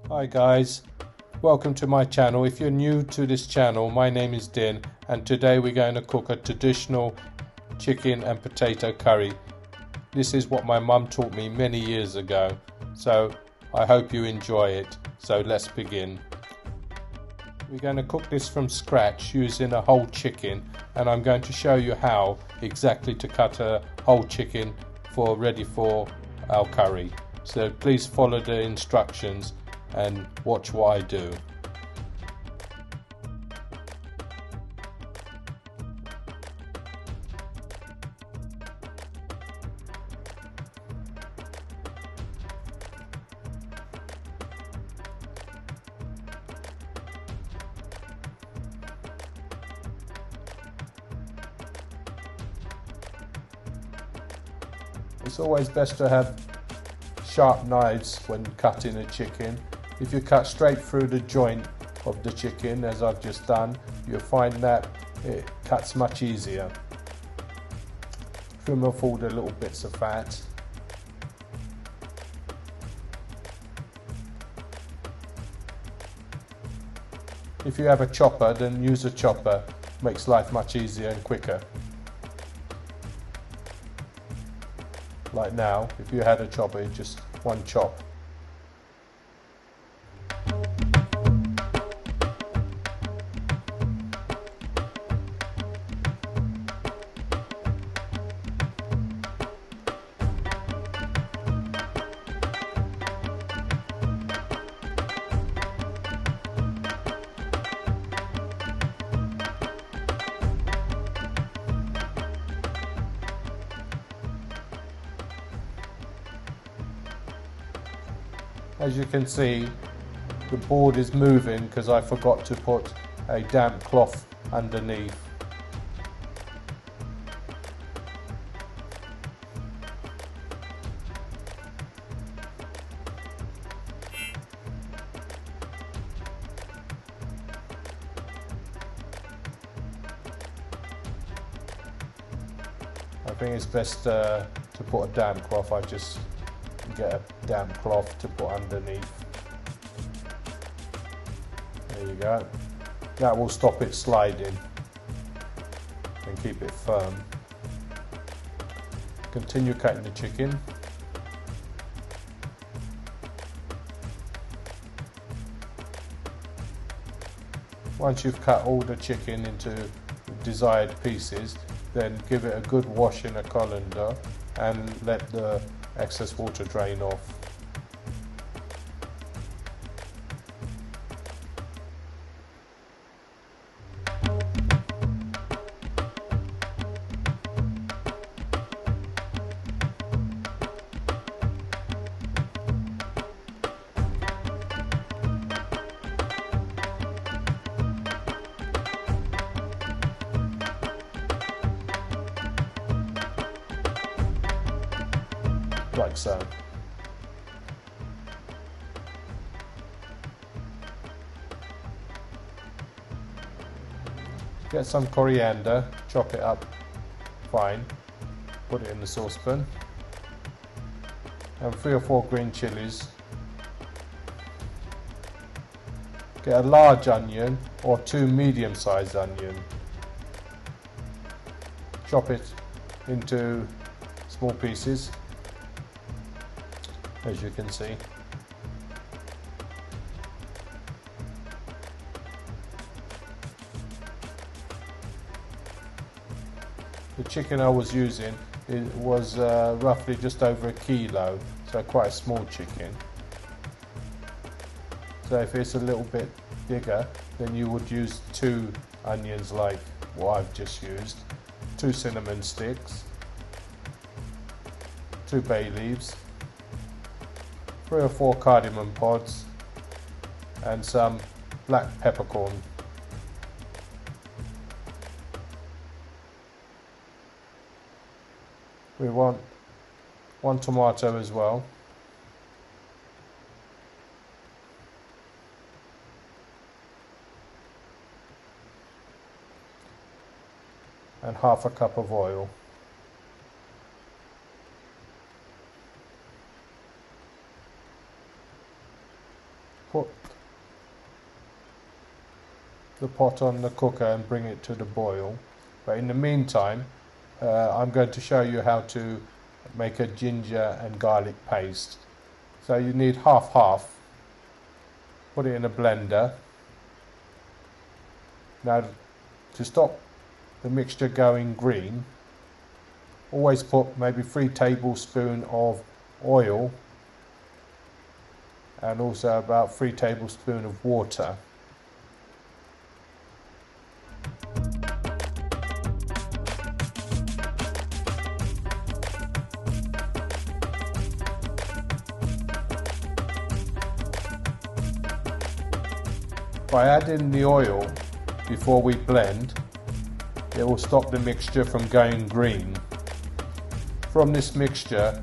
Hi guys, welcome to my channel. If you're new to this channel, my name is Din and today we're going to cook a traditional chicken and potato curry. This is what my mum taught me many years ago, so I hope you enjoy it. So let's begin. We're going to cook this from scratch using a whole chicken, and I'm going to show you how exactly to cut a whole chicken ready for our curry. So please follow the instructions and watch what I do. It's always best to have sharp knives when cutting a chicken. If you cut straight through the joint of the chicken, as I've just done, you'll find that it cuts much easier. Trim off all the little bits of fat. If you have a chopper, then use a chopper. Makes life much easier and quicker. Like now, if you had a chopper, just one chop. As you can see, the board is moving because I forgot to put a damp cloth underneath. I think it's best to put a damp cloth. I just get a damp cloth to put underneath. There you go. That will stop it sliding and keep it firm. Continue cutting the chicken. Once you've cut all the chicken into desired pieces, then give it a good wash in a colander and let the excess water drain off. Like so. Get some coriander, chop it up fine, put it in the saucepan, and 3 or 4 green chilies. Get a large onion or 2 medium-sized onion. Chop it into small pieces, as you can see. The chicken I was using, it was roughly just over 1 kilo, so quite a small chicken. So if it's a little bit bigger, then you would use 2 onions like what I've just used, 2 cinnamon sticks, 2 bay leaves, 3 or 4 cardamom pods, and some black peppercorn. We want 1 tomato as well. And half a cup of oil. put the pot on the cooker and bring it to the boil. But in the meantime, I'm going to show you how to make a ginger and garlic paste. So you need half. Put it in a blender. Now, to stop the mixture going green, always put maybe 3 tablespoons of oil and also about 3 tablespoons of water. By adding the oil before we blend, it will stop the mixture from going green. From this mixture,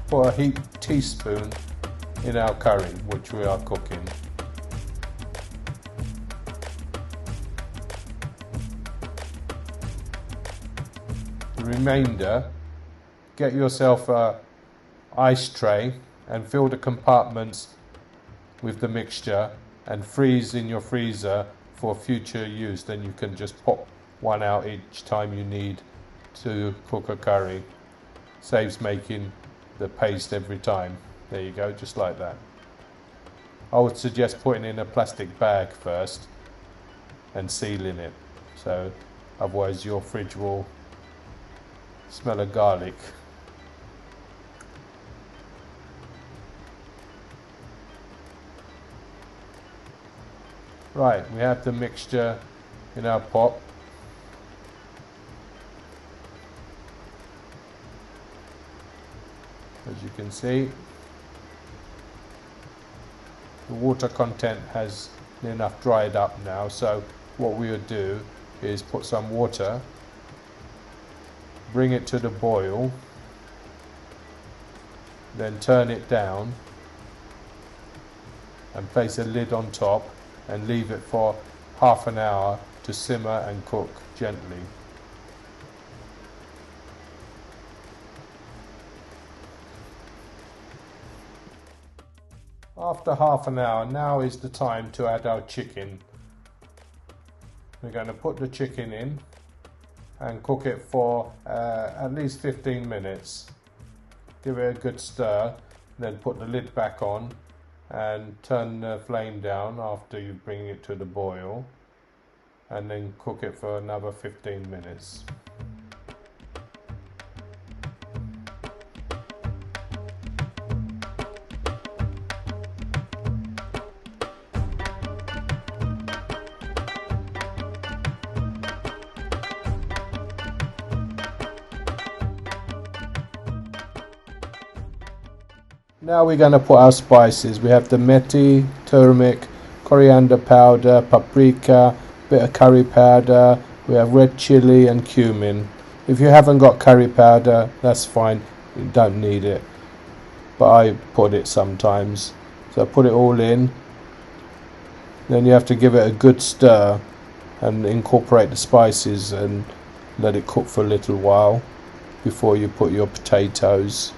put a heaped teaspoon in our curry, which we are cooking. The remainder, get yourself an ice tray and fill the compartments with the mixture and freeze in your freezer for future use. Then you can just pop one out each time you need to cook a curry. Saves making the paste every time. There you go, just like that. I would suggest putting it in a plastic bag first and sealing it, so otherwise your fridge will smell of garlic. Right, we have the mixture in our pot. As you can see, the water content has enough dried up now, so what we would do is put some water, bring it to the boil, then turn it down and place a lid on top and leave it for half an hour to simmer and cook gently. After half an hour, now is the time to add our chicken. We're going to put the chicken in and cook it for at least 15 minutes. Give it a good stir, then put the lid back on and turn the flame down after you bring it to the boil, and then cook it for another 15 minutes. Now we're going to put our spices. We have the Tsp Turmeric, coriander powder, paprika, bit of curry powder. We have red chillie and cumin. If you haven't got curry powder, that's fine. You don't need it. But I put it sometimes. So I put it all in. Then you have to give it a good stir and incorporate the spices and let it cook for a little while before you put your potatoes.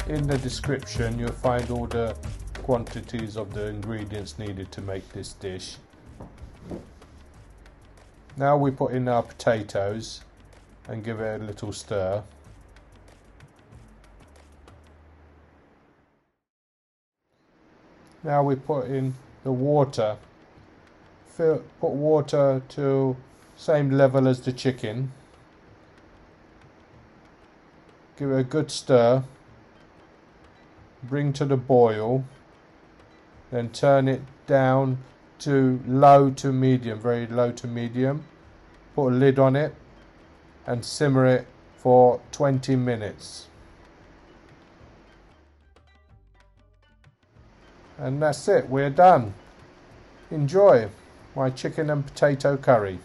In the description you'll find all the quantities of the ingredients needed to make this dish. Now we put in our potatoes and give it a little stir. Now we put in the water. Put water to same level as the chicken. Give it a good stir. Bring to the boil, then turn it down to low to medium, very low to medium. Put a lid on it and simmer it for 20 minutes. And that's it, we're done. Enjoy. my chicken and potato curry.